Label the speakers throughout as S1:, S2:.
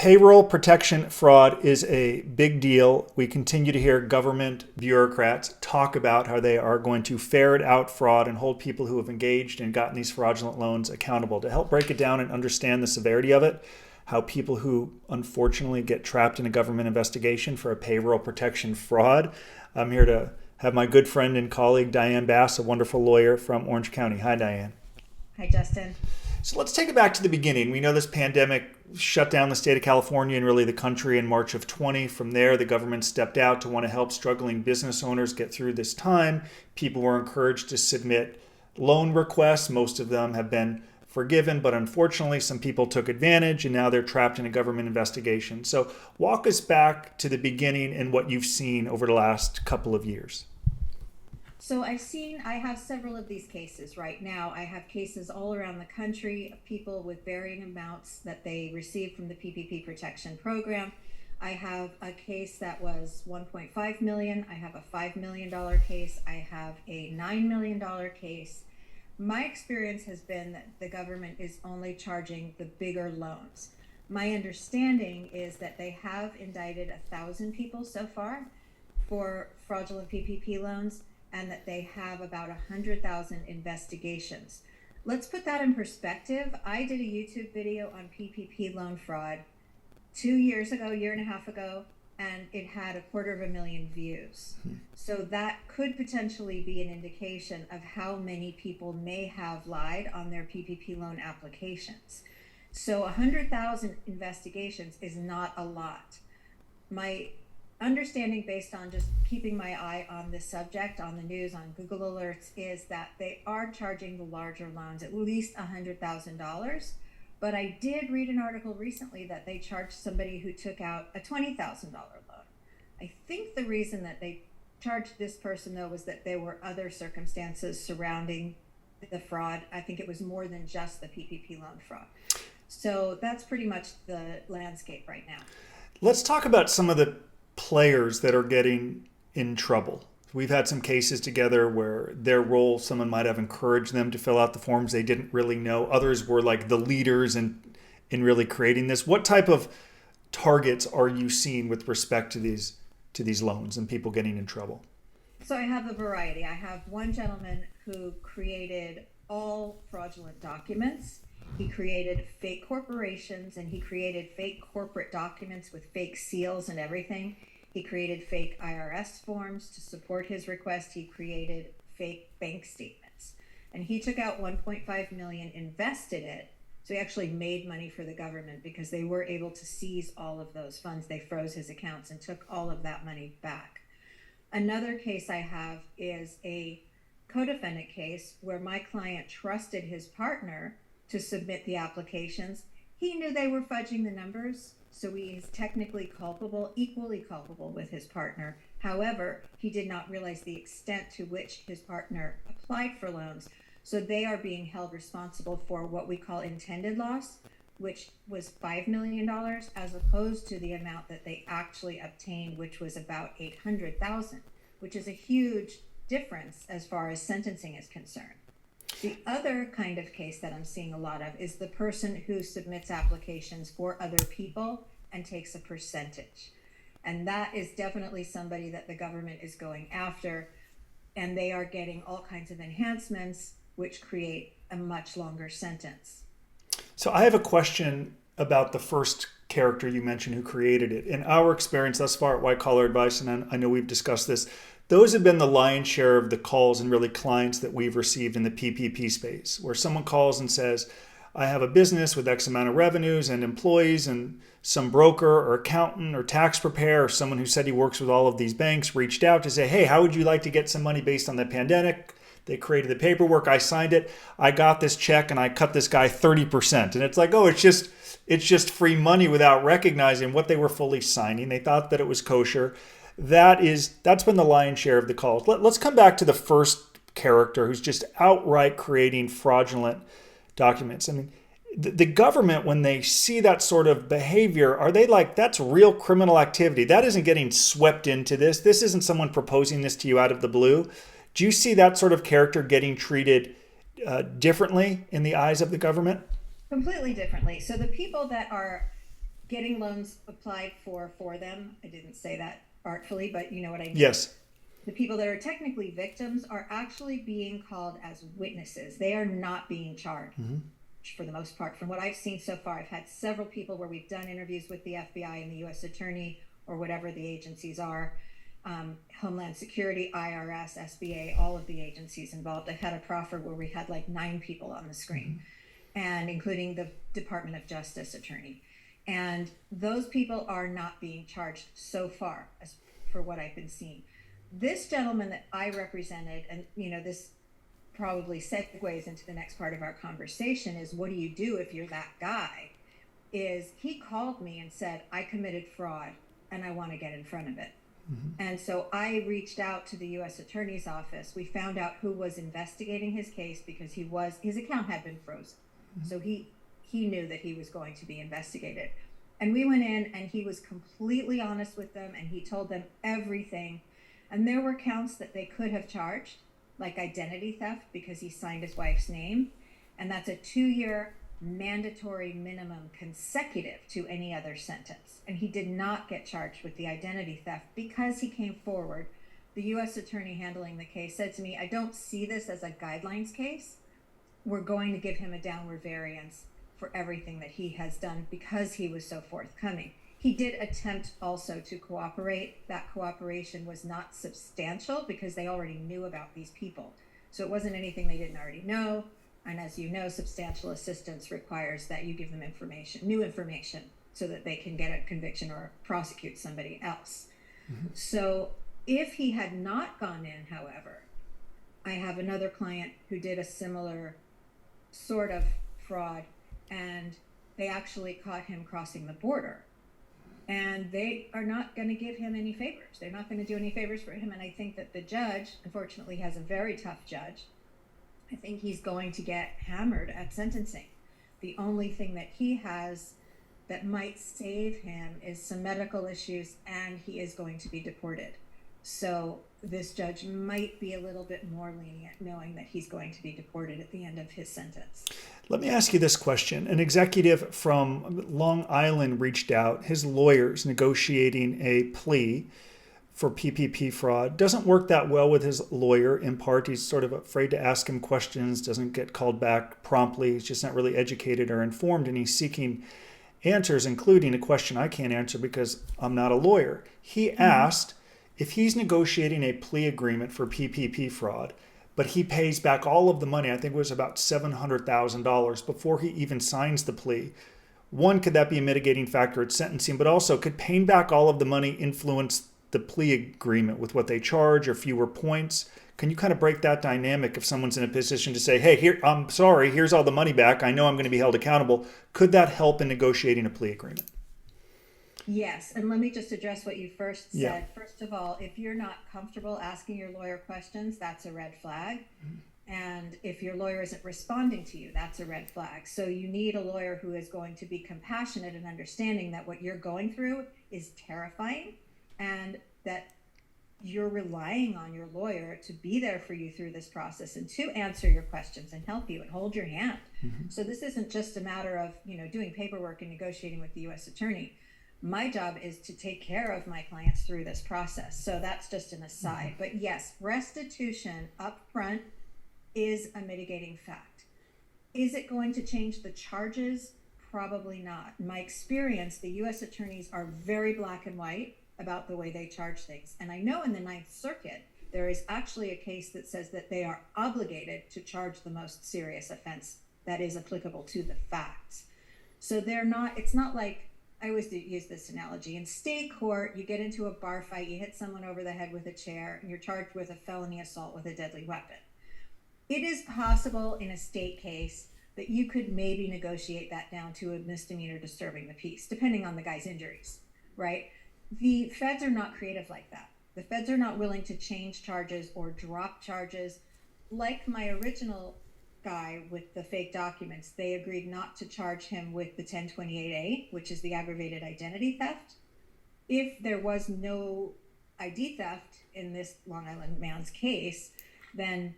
S1: Payroll protection fraud is a big deal. We continue to hear government bureaucrats talk about how they are going to ferret out fraud and hold people who have engaged and gotten these fraudulent loans accountable. To help break it down and understand the severity of it, how people who unfortunately get trapped in a government investigation for a payroll protection fraud, I'm here to have my good friend and colleague Diane Bass, a wonderful lawyer from Orange County. Hi, Diane.
S2: Hi, Justin.
S1: So let's take it back to the beginning. We know this pandemic shut down the state of California and really the country in March of 20. From there, the government stepped out to want to help struggling business owners get through this time. People were encouraged to submit loan requests. Most of them have been forgiven, but unfortunately, some people took advantage and now they're trapped in a government investigation. So walk us back to the beginning and what you've seen over the last couple of years.
S2: So I have several of these cases right now. I have cases all around the country of people with varying amounts that they received from the PPP Protection Program. I have a case that was $1.5 million. I have a $5 million case. I have a $9 million case. My experience has been that the government is only charging the bigger loans. My understanding is that they have indicted 1,000 people so far for fraudulent PPP loans, and that they have about 100,000 investigations. Let's put that in perspective. I did a YouTube video on PPP loan fraud 2 years ago, year and a half ago, and it had 250,000 views. So that could potentially be an indication of how many people may have lied on their PPP loan applications. So 100,000 investigations is not a lot. My understanding, based on just keeping my eye on this subject on the news, on Google alerts, is that they are charging the larger loans at least $100,000. But I did read an article recently that they charged somebody who took out a $20,000 loan. I think the reason that they charged this person, though, was that there were other circumstances surrounding the fraud. I think it was more than just the PPP loan fraud. So that's pretty much the landscape right now.
S1: Let's talk about some of the players that are getting in trouble. We've had some cases together where their role, someone might have encouraged them to fill out the forms they didn't really know. Others were like the leaders in really creating this. What type of targets are you seeing with respect to these loans and people getting in trouble?
S2: So I have a variety. I have one gentleman who created all fraudulent documents. He created fake corporations, and he created fake corporate documents with fake seals and everything. He created fake IRS forms to support his request. He created fake bank statements. And he took out $1.5 million, invested it. So he actually made money for the government because they were able to seize all of those funds. They froze his accounts and took all of that money back. Another case I have is a co-defendant case where my client trusted his partner to submit the applications. He knew they were fudging the numbers, so he is technically culpable, equally culpable with his partner. However, he did not realize the extent to which his partner applied for loans. So they are being held responsible for what we call intended loss, which was $5 million, as opposed to the amount that they actually obtained, which was about $800,000, which is a huge difference as far as sentencing is concerned. The other kind of case that I'm seeing a lot of is the person who submits applications for other people and takes a percentage. And that is definitely somebody that the government is going after, and they are getting all kinds of enhancements, which create a much longer sentence.
S1: So I have a question about the first character you mentioned who created it. In our experience thus far at White Collar Advice, and I know we've discussed this, those have been the lion's share of the calls and really clients that we've received in the PPP space, where someone calls and says, I have a business with X amount of revenues and employees, and some broker or accountant or tax preparer or someone who said he works with all of these banks reached out to say, hey, how would you like to get some money based on the pandemic? They created the paperwork. I signed it. I got this check and I cut this guy 30%. And it's like, oh, it's just free money without recognizing what they were fully signing. They thought that it was kosher. That's been the lion's share of the calls. Let's come back to the first character who's just outright creating fraudulent documents. I mean, the government, when they see that sort of behavior, are they like, that's real criminal activity? That isn't getting swept into this. This isn't someone proposing this to you out of the blue. Do you see that sort of character getting treated differently in the eyes of the government?
S2: Completely differently. So the people that are getting loans applied for them. I didn't say that artfully, but you know what I mean.
S1: Yes.
S2: The people that are technically victims are actually being called as witnesses. They are not being charged for the most part. From what I've seen so far, I've had several people where we've done interviews with the FBI and the U.S. Attorney or whatever the agencies are, Homeland Security, IRS, SBA, all of the agencies involved. I've had a proffer where we had like 9 people on the screen, and including the Department of Justice attorney. And those people are not being charged so far, as for what I've been seeing. This gentleman that I represented, and you know, this probably segues into the next part of our conversation, is what do you do if you're that guy? Is he called me and said, I committed fraud and I want to get in front of it. And so I reached out to the U.S. Attorney's Office. We found out who was investigating his case because his account had been frozen. So he knew that he was going to be investigated. And we went in and he was completely honest with them and he told them everything. And there were counts that they could have charged, like identity theft because he signed his wife's name. And that's a 2-year mandatory minimum consecutive to any other sentence. And he did not get charged with the identity theft because he came forward. The U.S. attorney handling the case said to me, I don't see this as a guidelines case. We're going to give him a downward variance for everything that he has done because he was so forthcoming. He did attempt also to cooperate. That cooperation was not substantial because they already knew about these people. So it wasn't anything they didn't already know. And as you know, substantial assistance requires that you give them new information, so that they can get a conviction or prosecute somebody else. So if he had not gone in, however, I have another client who did a similar sort of fraud, and they actually caught him crossing the border. And they are not going to give him any favors. They're not going to do any favors for him. And I think that the judge, unfortunately, has a very tough judge. I think he's going to get hammered at sentencing. The only thing that he has that might save him is some medical issues, and he is going to be deported. So this judge might be a little bit more lenient, knowing that he's going to be deported at the end of his sentence.
S1: Let me ask you this question. An executive from Long Island reached out. His lawyer's negotiating a plea for PPP fraud. Doesn't work that well with his lawyer. In part, he's sort of afraid to ask him questions, doesn't get called back promptly. He's just not really educated or informed, and he's seeking answers, including a question I can't answer because I'm not a lawyer. He asked if he's negotiating a plea agreement for PPP fraud, but he pays back all of the money, I think it was about $700,000, before he even signs the plea. One, could that be a mitigating factor at sentencing? But also, could paying back all of the money influence the plea agreement with what they charge or fewer points? Can you kind of break that dynamic if someone's in a position to say, hey, here, I'm sorry, here's all the money back. I know I'm going to be held accountable. Could that help in negotiating a plea agreement?
S2: Yes, and let me just address what you first said.
S1: Yeah.
S2: First of all, if you're not comfortable asking your lawyer questions, that's a red flag. And if your lawyer isn't responding to you, that's a red flag. So you need a lawyer who is going to be compassionate and understanding that what you're going through is terrifying, and that you're relying on your lawyer to be there for you through this process and to answer your questions and help you and hold your hand. So this isn't just a matter of, doing paperwork and negotiating with the U.S. attorney. My job is to take care of my clients through this process. So that's just an aside. But yes, restitution up front is a mitigating fact. Is it going to change the charges? Probably not. In my experience, the U.S. attorneys are very black and white about the way they charge things. And I know in the Ninth Circuit, there is actually a case that says that they are obligated to charge the most serious offense that is applicable to the facts. So it's not like, I always use this analogy. In state court, you get into a bar fight, you hit someone over the head with a chair, and you're charged with a felony assault with a deadly weapon. It is possible in a state case that you could maybe negotiate that down to a misdemeanor disturbing the peace, depending on the guy's injuries, right? The feds are not creative like that. The feds are not willing to change charges or drop charges. Like my original guy with the fake documents, they agreed not to charge him with the 1028A, which is the aggravated identity theft. If there was no ID theft in this Long Island man's case, then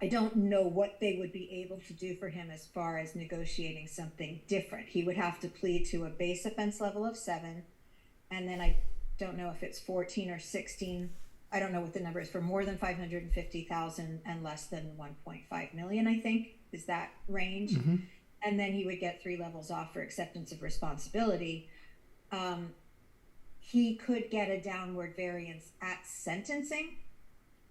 S2: I don't know what they would be able to do for him as far as negotiating something different. He would have to plead to a base offense level of 7, and then I don't know if it's 14 or 16. I don't know what the number is for more than 550,000 and less than 1.5 million, I think, is that range.
S1: Mm-hmm.
S2: And then he would get 3 levels off for acceptance of responsibility. He could get a downward variance at sentencing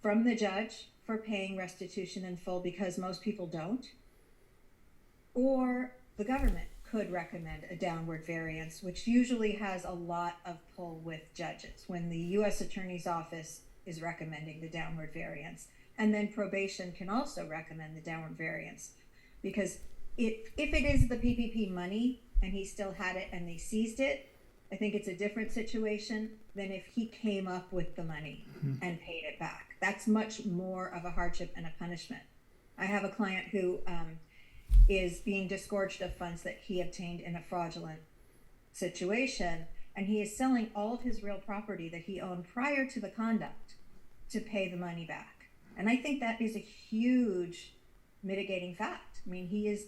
S2: from the judge for paying restitution in full, because most people don't. Or the government could recommend a downward variance, which usually has a lot of pull with judges when the U.S. Attorney's Office is recommending the downward variance. And then probation can also recommend the downward variance, because if it is the PPP money and he still had it and they seized it, I think it's a different situation than if he came up with the money and paid it back. That's much more of a hardship and a punishment. I have a client who is being disgorged of funds that he obtained in a fraudulent situation, and he is selling all of his real property that he owned prior to the conduct to pay the money back. And I think that is a huge mitigating fact. I mean, he is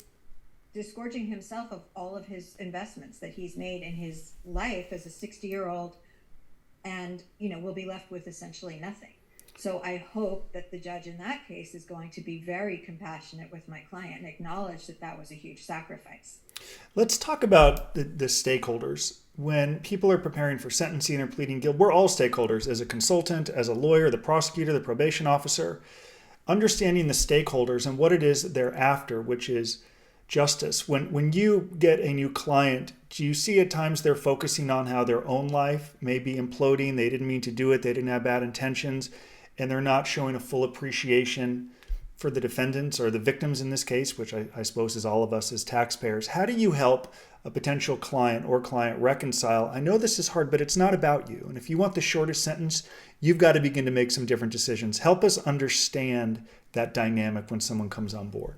S2: disgorging himself of all of his investments that he's made in his life as a 60-year-old, and will be left with essentially nothing. So I hope that the judge in that case is going to be very compassionate with my client and acknowledge that that was a huge sacrifice.
S1: Let's talk about the stakeholders. When people are preparing for sentencing or pleading guilty, we're all stakeholders, as a consultant, as a lawyer, the prosecutor, the probation officer. Understanding the stakeholders and what it is that they're after, which is justice. When you get a new client, do you see at times they're focusing on how their own life may be imploding? They didn't mean to do it. They didn't have bad intentions. And they're not showing a full appreciation for the defendants or the victims in this case, which I suppose is all of us as taxpayers. How do you help a potential client or client reconcile? I know this is hard, but it's not about you. And if you want the shortest sentence, you've got to begin to make some different decisions. Help us understand that dynamic when someone comes on board.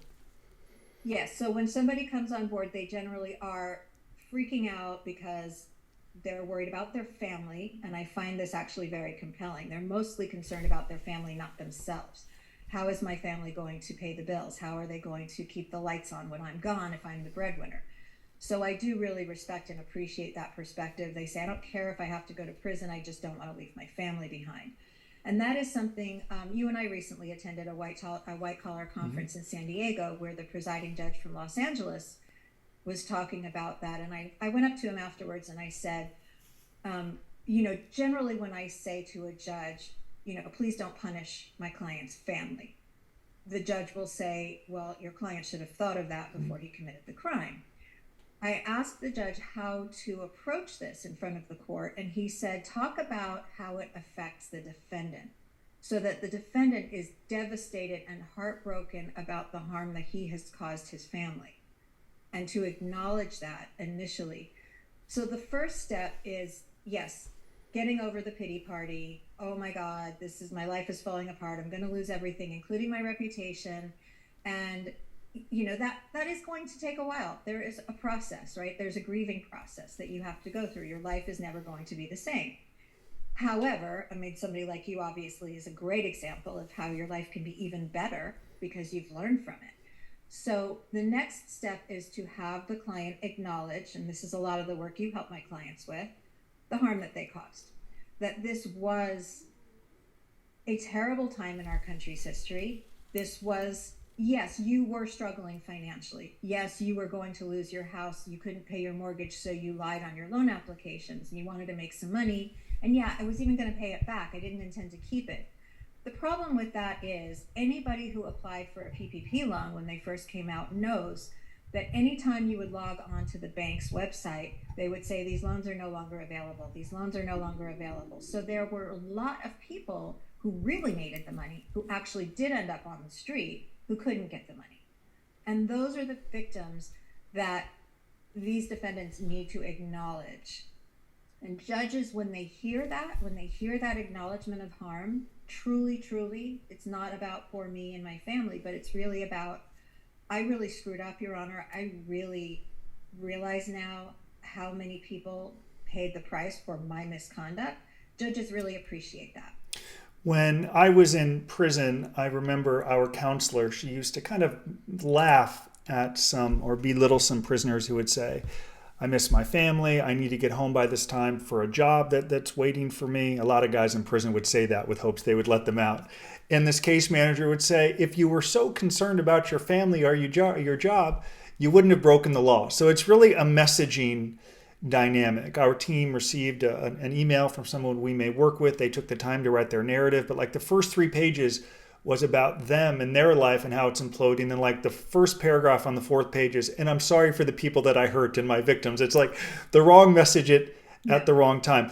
S2: Yes. So when somebody comes on board, they generally are freaking out because they're worried about their family. And I find this actually very compelling. They're mostly concerned about their family, not themselves. How is my family going to pay the bills? How are they going to keep the lights on when I'm gone if I'm the breadwinner? So I do really respect and appreciate that perspective. They say, I don't care if I have to go to prison, I just don't want to leave my family behind. And that is something, you and I recently attended a white collar conference in San Diego, where the presiding judge from Los Angeles was talking about that. And I went up to him afterwards and I said, generally when I say to a judge, please don't punish my client's family, the judge will say, well, your client should have thought of that before he committed the crime. I asked the judge how to approach this in front of the court, and he said, talk about how it affects the defendant, so that the defendant is devastated and heartbroken about the harm that he has caused his family, and to acknowledge that initially. So the first step is, yes, getting over the pity party. Oh my God, my life is falling apart. I'm going to lose everything, including my reputation. And that is going to take a while. There is a process, right? There's a grieving process that you have to go through. Your life is never going to be the same. However, somebody like you obviously is a great example of how your life can be even better because you've learned from it. So the next step is to have the client acknowledge, and this is a lot of the work you help my clients with, the harm that they caused. That this was a terrible time in our country's history. This was, yes, you were struggling financially. Yes, you were going to lose your house. You couldn't pay your mortgage, so you lied on your loan applications and you wanted to make some money. And yeah, I was even going to pay it back. I didn't intend to keep it. The problem with that is anybody who applied for a PPP loan when they first came out knows that anytime you would log on to the bank's website, they would say these loans are no longer available. These loans are no longer available. So there were a lot of people who really needed the money, who actually did end up on the street, who couldn't get the money. And those are the victims that these defendants need to acknowledge. And judges, when they hear that acknowledgement of harm, truly, it's not about poor me and my family, but it's really about, I really screwed up, Your Honor. I really realize now how many people paid the price for my misconduct. Judges really appreciate that.
S1: When I was in prison, I remember our counselor, she used to kind of laugh at some or belittle some prisoners who would say, I miss my family. I need to get home by this time for a job that's waiting for me. A lot of guys in prison would say that with hopes they would let them out. And this case manager would say, if you were so concerned about your family or your job, you wouldn't have broken the law. So it's really a messaging dynamic. Our team received an email from someone we may work with. They took the time to write their narrative, but like the first 3 pages was about them and their life and how it's imploding. And like the first paragraph on the 4th page is, and I'm sorry for the people that I hurt and my victims. It's like the wrong message at the wrong time.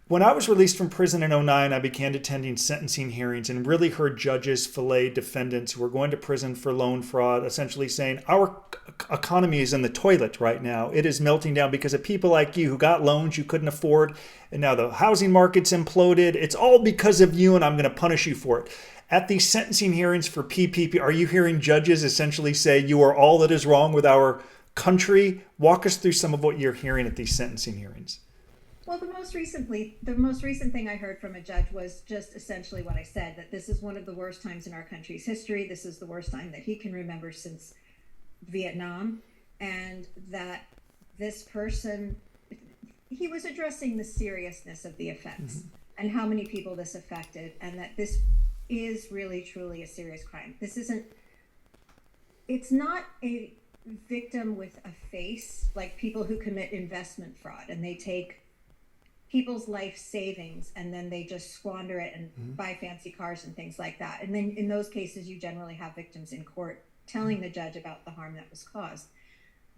S1: When I was released from prison in '09, I began attending sentencing hearings and really heard judges fillet defendants who were going to prison for loan fraud, essentially saying, our economy is in the toilet right now. It is melting down because of people like you who got loans you couldn't afford. And now the housing market's imploded. It's all because of you, and I'm going to punish you for it. At these sentencing hearings for PPP, are you hearing judges essentially say you are all that is wrong with our country? Walk us through some of what you're hearing at these sentencing hearings.
S2: Well, the most recent thing I heard from a judge was just essentially what I said, that this is one of the worst times in our country's history. This is the worst time that he can remember since Vietnam, and that this person, he was addressing the seriousness of the offense and how many people this affected, and that this is really truly a serious crime. It's not a victim with a face like people who commit investment fraud and they take people's life savings and then they just squander it and buy fancy cars and things like that. And then in those cases, you generally have victims in court telling the judge about the harm that was caused.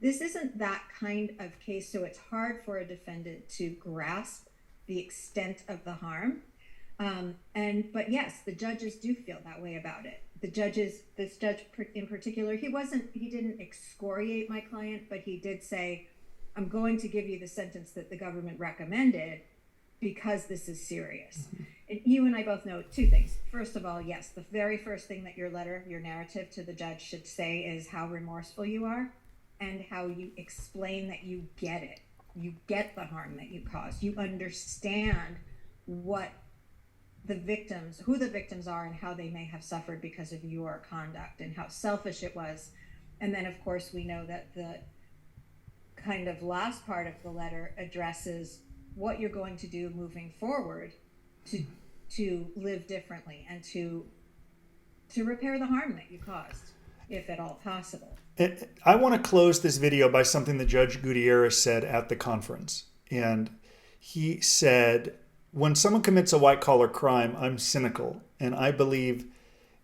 S2: This isn't that kind of case, so it's hard for a defendant to grasp the extent of the harm. But yes, the judges do feel that way about it. This judge in particular, he didn't excoriate my client, but he did say, I'm going to give you the sentence that the government recommended because this is serious. And you and I both know 2 things. First of all, yes, the very first thing that your narrative to the judge should say is how remorseful you are and how you explain that you get it. You get the harm that you caused. You understand who the victims are and how they may have suffered because of your conduct and how selfish it was. And then, of course, we know that the kind of last part of the letter addresses what you're going to do moving forward to live differently and to repair the harm that you caused, if at all possible.
S1: I want to close this video by something that Judge Gutierrez said at the conference. And he said, when someone commits a white-collar crime, I'm cynical, and I believe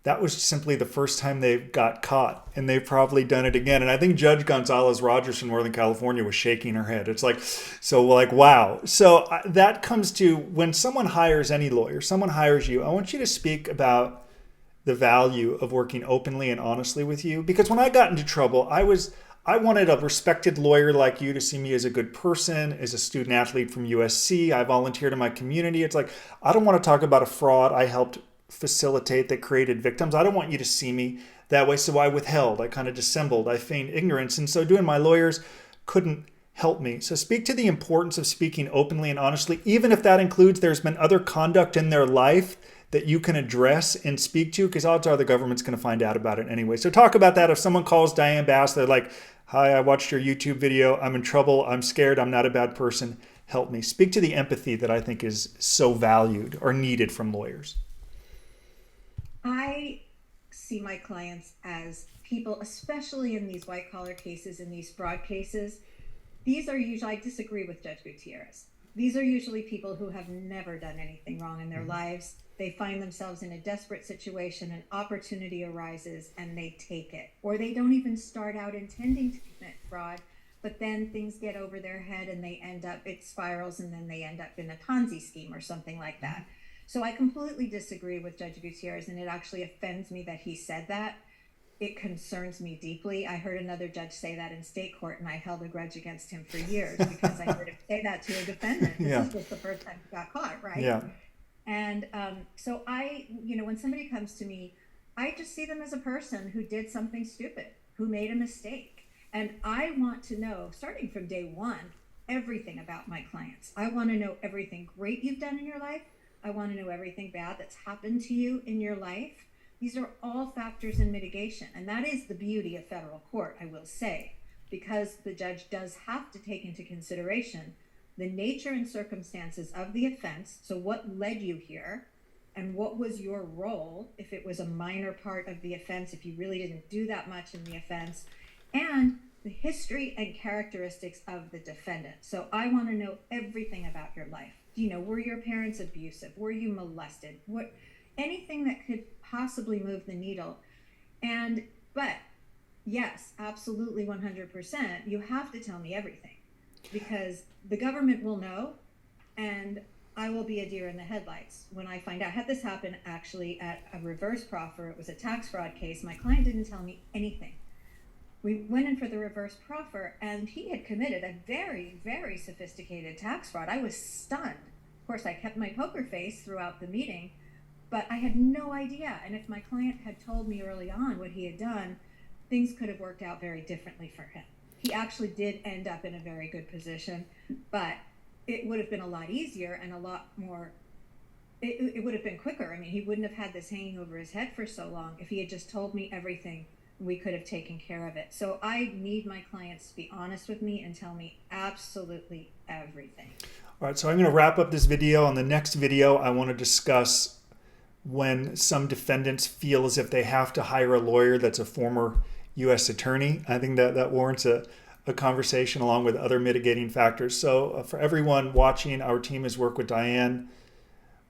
S1: that was simply the first time they got caught, and they've probably done it again. And I think Judge Gonzalez-Rogers from Northern California was shaking her head. It's like, wow. So that comes to when someone hires any lawyer, someone hires you, I want you to speak about the value of working openly and honestly with you. Because when I got into trouble, I wanted a respected lawyer like you to see me as a good person, as a student athlete from USC. I volunteered in my community. It's like, I don't want to talk about a fraud I helped facilitate that created victims. I don't want you to see me that way. So I withheld. I kind of dissembled. I feigned ignorance. And so doing, my lawyers couldn't help me. So speak to the importance of speaking openly and honestly, even if that includes there's been other conduct in their life that you can address and speak to, because odds are the government's going to find out about it anyway. So talk about that. If someone calls Diane Bass, they're like, hi, I watched your YouTube video. I'm in trouble. I'm scared. I'm not a bad person. Help me. Speak to the empathy that I think is so valued or needed from lawyers.
S2: I see my clients as people, especially in these white-collar cases, in these fraud cases. These are usually, I disagree with Judge Gutierrez. These are usually people who have never done anything wrong in their lives. They find themselves in a desperate situation, an opportunity arises, and they take it. Or they don't even start out intending to commit fraud, but then things get over their head and it spirals, and then they end up in a Ponzi scheme or something like that. So I completely disagree with Judge Gutierrez, and it actually offends me that he said that. It concerns me deeply. I heard another judge say that in state court, and I held a grudge against him for years because I heard him say that to a defendant. This was the first time he got caught, right?
S1: Yeah.
S2: And so when somebody comes to me, I just see them as a person who did something stupid, who made a mistake. And I want to know, starting from day one, everything about my clients. I want to know everything great you've done in your life. I want to know everything bad that's happened to you in your life. These are all factors in mitigation. And that is the beauty of federal court, I will say, because the judge does have to take into consideration the nature and circumstances of the offense. So what led you here, and what was your role if it was a minor part of the offense, if you really didn't do that much in the offense, and the history and characteristics of the defendant. So I want to know everything about your life. Were your parents abusive? Were you molested? Anything that could possibly move the needle. But yes, absolutely 100%, you have to tell me everything, because the government will know, and I will be a deer in the headlights when I find out. I had this happen actually at a reverse proffer. It was a tax fraud case. My client didn't tell me anything. We went in for the reverse proffer, and he had committed a very, very sophisticated tax fraud. I was stunned. Of course, I kept my poker face throughout the meeting, but I had no idea. And if my client had told me early on what he had done, things could have worked out very differently for him. He actually did end up in a very good position, but it would have been a lot easier and a lot more, it would have been quicker. I mean, he wouldn't have had this hanging over his head for so long. If he had just told me everything, we could have taken care of it. So I need my clients to be honest with me and tell me absolutely everything.
S1: All right, so I'm going to wrap up this video. On the next video, I want to discuss when some defendants feel as if they have to hire a lawyer that's a former U.S. attorney. I think that warrants a conversation along with other mitigating factors. So for everyone watching, our team has worked with Diane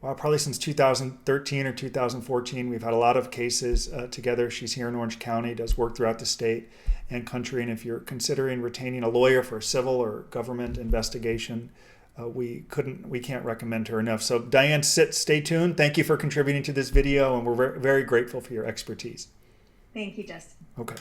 S1: probably since 2013 or 2014. We've had a lot of cases together. She's here in Orange County, does work throughout the state and country. And if you're considering retaining a lawyer for a civil or government investigation, we can't recommend her enough. So Diane, stay tuned. Thank you for contributing to this video, and we're very, very grateful for your expertise.
S2: Thank you, Justin.
S1: Okay.